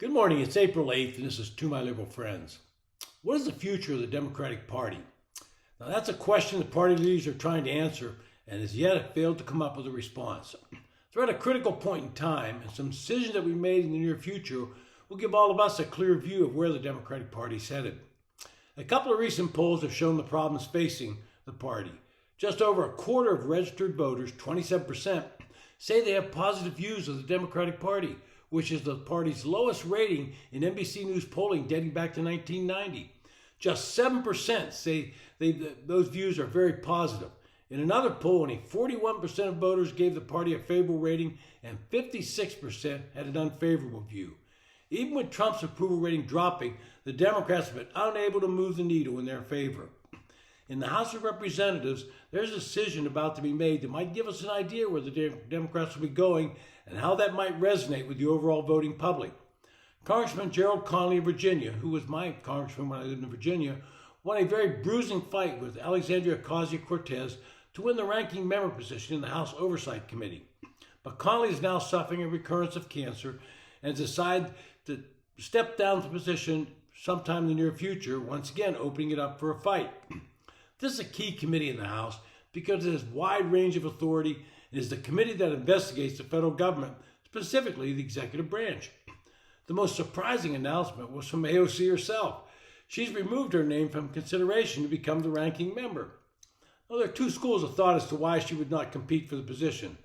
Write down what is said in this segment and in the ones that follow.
Good morning. It's April 8th, and this is To My Liberal Friends. What is the future of the Democratic Party? Now, that's a question the party leaders are trying to answer and as yet have failed to come up with a response. They're at a critical point in time, and some decisions that we made in the near future will give all of us a clear view of where the Democratic Party is headed. A couple of recent polls have shown the problems facing the party. Just over a quarter of registered voters, 27%, say they have positive views of the Democratic Party, which is the party's lowest rating in NBC News polling dating back to 1990. Just 7% say those views are very positive. In another poll, only 41% of voters gave the party a favorable rating and 56% had an unfavorable view. Even with Trump's approval rating dropping, the Democrats have been unable to move the needle in their favor. In the House of Representatives, there's a decision about to be made that might give us an idea where the Democrats will be going and how that might resonate with the overall voting public. Congressman Gerald Connolly of Virginia, who was my congressman when I lived in Virginia, won a very bruising fight with Alexandria Ocasio-Cortez to win the ranking member position in the House Oversight Committee. But Connolly is now suffering a recurrence of cancer and has decided to step down the position sometime in the near future, once again opening it up for a fight. This is a key committee in the House because it has wide range of authority and is the committee that investigates the federal government, specifically the executive branch. The most surprising announcement was from AOC herself. She's removed her name from consideration to become the ranking member. Well, there are two schools of thought as to why she would not compete for the position.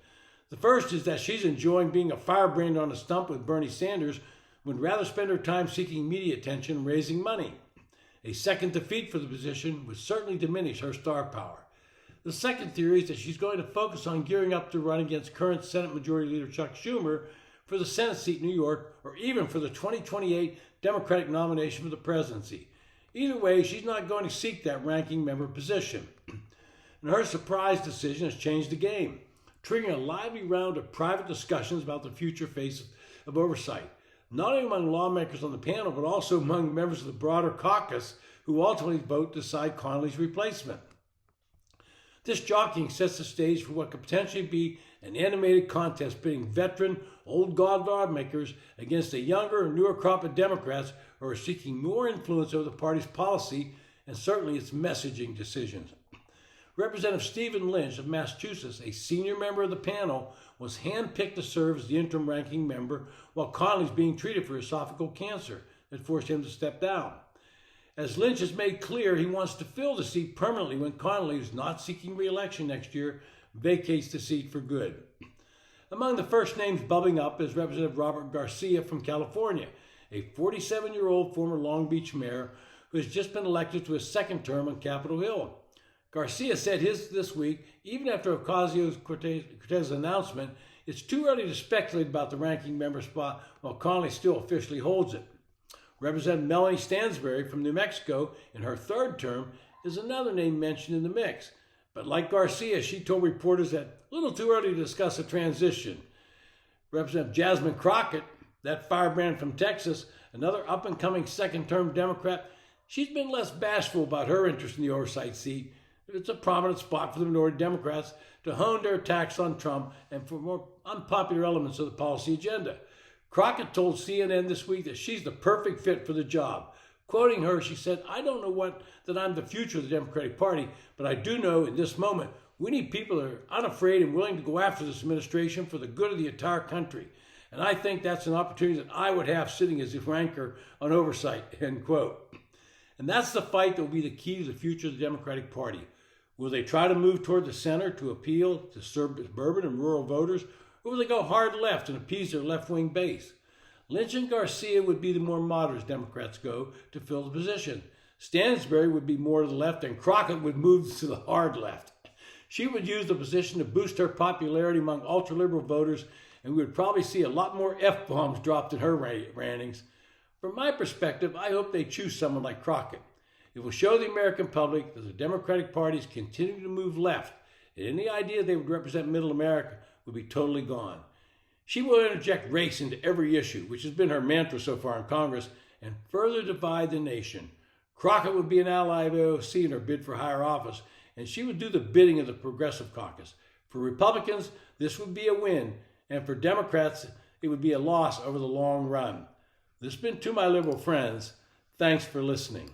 The first is that she's enjoying being a firebrand on a stump with Bernie Sanders, would rather spend her time seeking media attention and raising money. A second defeat for the position would certainly diminish her star power. The second theory is that she's going to focus on gearing up to run against current Senate Majority Leader Chuck Schumer for the Senate seat in New York, or even for the 2028 Democratic nomination for the presidency. Either way, she's not going to seek that ranking member position. And her surprise decision has changed the game, triggering a lively round of private discussions about the future face of oversight, not only among lawmakers on the panel, but also among members of the broader caucus who ultimately vote to decide Connolly's replacement. This jockeying sets the stage for what could potentially be an animated contest pitting veteran, old guard lawmakers against a younger and newer crop of Democrats who are seeking more influence over the party's policy and certainly its messaging decisions. Representative Stephen Lynch of Massachusetts, a senior member of the panel, was handpicked to serve as the interim ranking member while Connolly is being treated for esophageal cancer that forced him to step down. As Lynch has made clear, he wants to fill the seat permanently when Connolly, who's not seeking re-election next year, vacates the seat for good. Among the first names bubbling up is Representative Robert Garcia from California, a 47-year-old former Long Beach mayor who has just been elected to his second term on Capitol Hill. Garcia said this week, even after Ocasio-Cortez's announcement, it's too early to speculate about the ranking member spot while Connolly still officially holds it. Representative Melanie Stansbury from New Mexico, in her third term, is another name mentioned in the mix. But like Garcia, she told reporters that a little too early to discuss a transition. Representative Jasmine Crockett, that firebrand from Texas, another up-and-coming second-term Democrat, she's been less bashful about her interest in the oversight seat. It's a prominent spot for the minority Democrats to hone their attacks on Trump and for more unpopular elements of the policy agenda. Crockett told CNN this week that she's the perfect fit for the job. Quoting her, she said, "I don't know that I'm the future of the Democratic Party, but I do know in this moment we need people that are unafraid and willing to go after this administration for the good of the entire country. And I think that's an opportunity that I would have sitting as the ranker on oversight," end quote. And that's the fight that will be the key to the future of the Democratic Party. Will they try to move toward the center to appeal to suburban and rural voters, or will they go hard left and appease their left-wing base? Lynch and Garcia would be the more moderate Democrats go to fill the position. Stansbury would be more to the left, and Crockett would move to the hard left. She would use the position to boost her popularity among ultra-liberal voters, and we would probably see a lot more F-bombs dropped in her ratings. From my perspective, I hope they choose someone like Crockett. It will show the American public that the Democratic Party is continuing to move left, and any idea they would represent middle America would be totally gone. She will interject race into every issue, which has been her mantra so far in Congress, and further divide the nation. Crockett would be an ally of AOC in her bid for higher office, and she would do the bidding of the Progressive Caucus. For Republicans, this would be a win, and for Democrats, it would be a loss over the long run. This has been To My Liberal Friends. Thanks for listening.